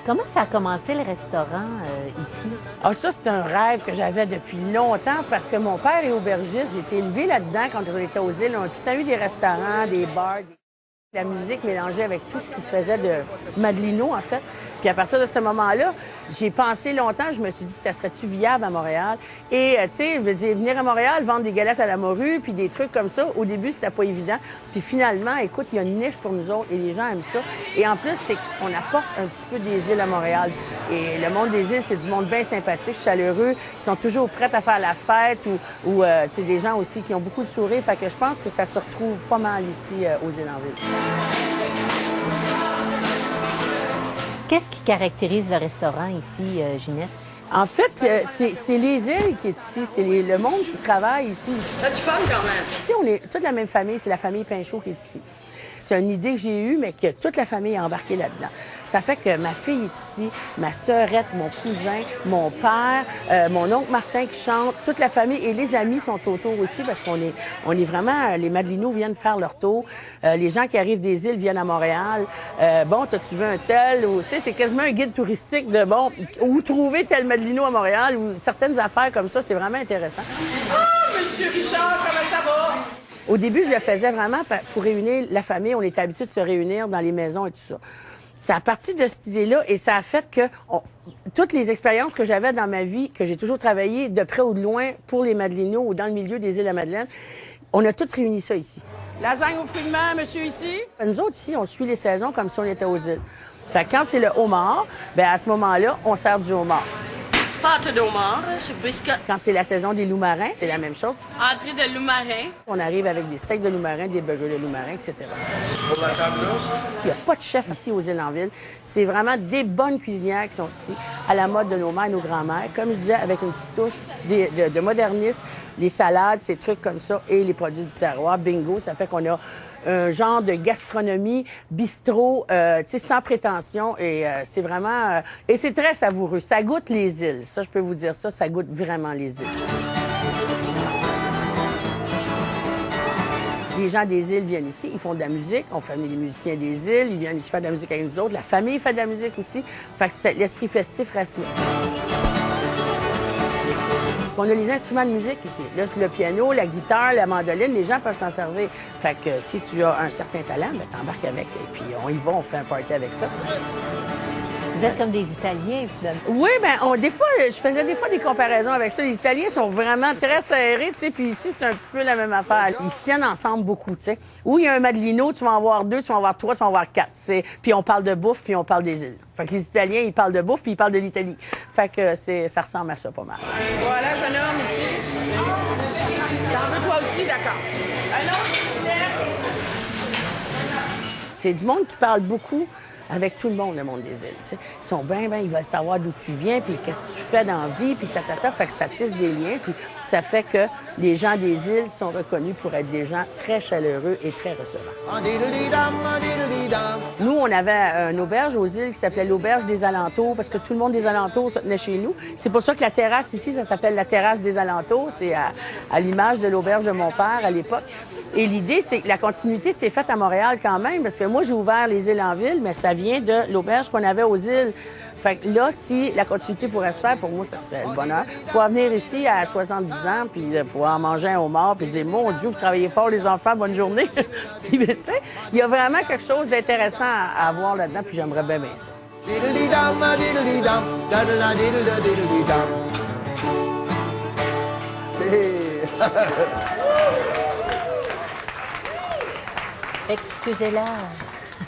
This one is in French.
Comment ça a commencé le restaurant ici? Ah, ça, c'est un rêve que j'avais depuis longtemps parce que mon père est aubergiste. J'ai été élevée là-dedans quand on était aux îles. On a tout le temps eu des restaurants, des bars, la musique mélangée avec tout ce qui se faisait de Madelino, en fait. Puis à partir de ce moment-là, j'ai pensé longtemps, je me suis dit, ça serait-tu viable à Montréal? Et, tu sais, je veux dire, venir à Montréal, vendre des galettes à la morue, puis des trucs comme ça, au début, c'était pas évident. Puis finalement, écoute, il y a une niche pour nous autres et les gens aiment ça. Et en plus, c'est qu'on apporte un petit peu des îles à Montréal. Et le monde des îles, c'est du monde bien sympathique, chaleureux. Ils sont toujours prêts à faire la fête ou c'est des gens aussi qui ont beaucoup de sourire. Fait que je pense que ça se retrouve pas mal ici aux îles en ville. Qu'est-ce qui caractérise le restaurant ici, Ginette? En fait, c'est les îles qui est ici, c'est le monde qui travaille ici. T'as du fun quand même. Tu sais, on est toute la même famille, c'est la famille Pinchot qui est ici. C'est une idée que j'ai eue, mais que toute la famille est embarquée là-dedans. Ça fait que ma fille est ici, ma sœurette, mon cousin, mon père, mon oncle Martin qui chante, toute la famille et les amis sont autour aussi parce qu'on est vraiment, les Madelino viennent faire leur tour. Les gens qui arrivent des îles viennent à Montréal. Bon, t'as-tu vu un tel? Tu sais, c'est quasiment un guide touristique de, bon, où trouver tel Madelino à Montréal ou certaines affaires comme ça, c'est vraiment intéressant. Ah, Monsieur Richard, comment ça va? Au début, je le faisais vraiment pour réunir la famille. On était habitués de se réunir dans les maisons et tout ça. C'est à partir de cette idée-là et ça a fait que toutes les expériences que j'avais dans ma vie, que j'ai toujours travaillé de près ou de loin pour les Madelino ou dans le milieu des îles de la Madeleine, on a toutes réuni ça ici. Lasagne aux fruits de mer, monsieur, ici? Nous autres, ici, on suit les saisons comme si on était aux îles. Fait que quand c'est le homard, bien à ce moment-là, on sert du homard. Pâte d'homard, sur biscuit. Quand c'est la saison des loups marins, c'est la même chose. Entrée de loup marin. On arrive avec des steaks de loup marin, des burgers de loup marin, etc. Il n'y a pas de chef ici aux îles en ville. C'est vraiment des bonnes cuisinières qui sont ici, à la mode de nos mères et nos grands-mères. Comme je disais, avec une petite touche de modernisme, les salades, ces trucs comme ça, et les produits du terroir. Bingo, ça fait qu'on a un genre de gastronomie bistrot, tu sais, sans prétention. Et c'est vraiment... et c'est très savoureux. Ça goûte les îles. Ça, je peux vous dire ça, ça goûte vraiment les îles. Les gens des îles viennent ici, ils font de la musique. On fait les musiciens des îles, ils viennent ici faire de la musique avec nous autres. La famille fait de la musique aussi. Fait que l'esprit festif reste là. On a les instruments de musique ici. Là, c'est le piano, la guitare, la mandoline, les gens peuvent s'en servir. Fait que si tu as un certain talent, ben t'embarques avec. Et puis on y va, on fait un party avec ça. Vous êtes comme des Italiens, finalement. Oui, bien, des fois, je faisais des fois des comparaisons avec ça. Les Italiens sont vraiment très serrés, tu sais, puis ici, c'est un petit peu la même affaire. Ils se tiennent ensemble beaucoup, tu sais. Où il y a un Madelino, tu vas en voir 2, tu vas en voir 3, tu vas en voir 4. Puis on parle de bouffe, puis on parle des îles. Fait que les Italiens, ils parlent de bouffe, puis ils parlent de l'Italie. Fait que ça ressemble à ça pas mal. Voilà, jeune homme, ici. T'en veux toi aussi, d'accord. Un autre? C'est du monde qui parle beaucoup avec tout le monde des îles. T'sais. Ils sont bien, ils veulent savoir d'où tu viens, puis qu'est-ce que tu fais dans la vie, puis tatata. Fait que ça tisse des liens, puis ça fait que les gens des îles sont reconnus pour être des gens très chaleureux et très recevants. Nous, on avait une auberge aux îles qui s'appelait l'auberge des alentours, parce que tout le monde des alentours se tenait chez nous. C'est pour ça que la terrasse ici, ça s'appelle la terrasse des alentours. C'est à l'image de l'auberge de mon père à l'époque. Et l'idée, c'est que la continuité s'est faite à Montréal quand même, parce que moi, j'ai ouvert les îles en ville, mais ça vient de l'auberge qu'on avait aux îles. Fait que là, si la continuité pourrait se faire, pour moi, ça serait le bonheur. Pouvoir venir ici à 70 ans, puis pouvoir manger un homard, puis dire, mon Dieu, vous travaillez fort, les enfants, bonne journée. Puis, tu sais, il y a vraiment quelque chose d'intéressant à voir là-dedans, puis j'aimerais bien ça. Excusez-la.